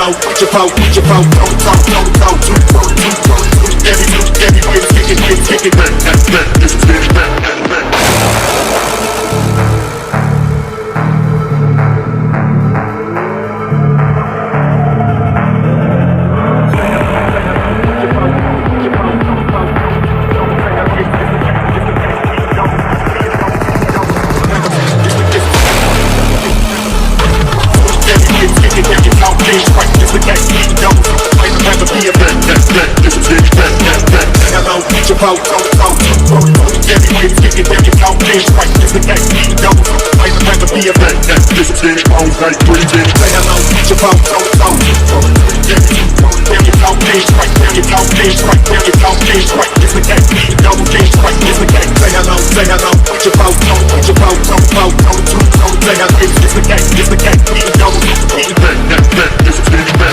hello, what you about, don't talk, too pro, every way to kick it back, this is getting back. About every way to kick it, every out things right. This the game, double. I'd rather be a vet. This is it, all night breathing. Say hello, about every out things right, every out things right, every out things right. This the game, double things right. This the game. Say hello, about say hello, this the game, double. This is it, say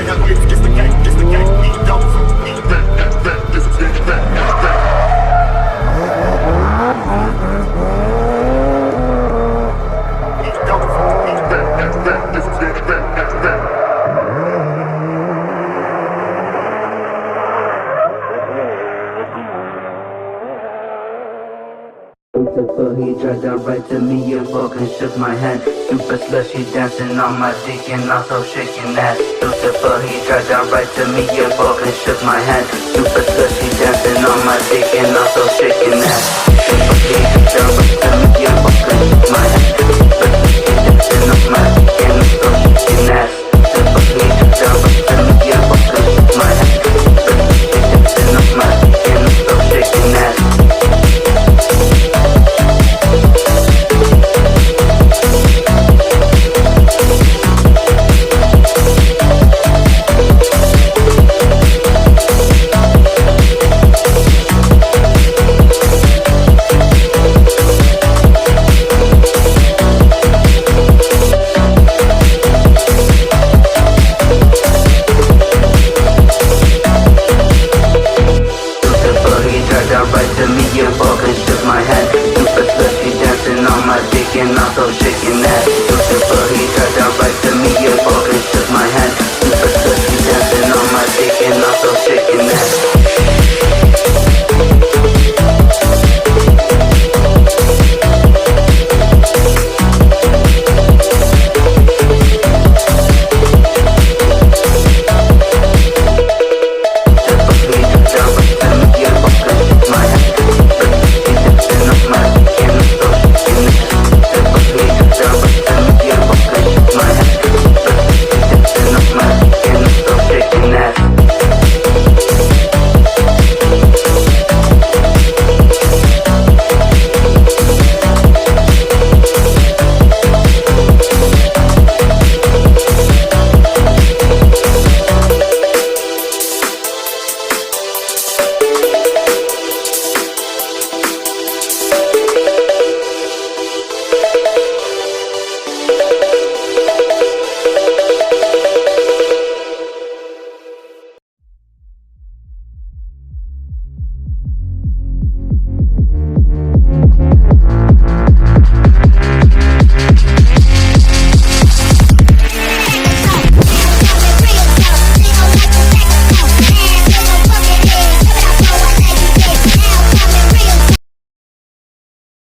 hello, it's the game, we don't this is it, He dragged out right to me, awoke and shook my hand. Super slushy dancing on my dick and also shaking that. Lucifer, he dragged out right to me, awoke and shook my hand. Super slushy dancing on my dick and also shaking that. Lucifer, he dragged out right to me, awoke and shook my hand. Super slushy dancing on my dick and also shaking that. Lucifer, he dragged out right to me, awoke and shook my hand. Super slushy dancing on my dick and also shaking that. And also shaking that. Lucifer, he tried to right to me, awoke and shook my hand.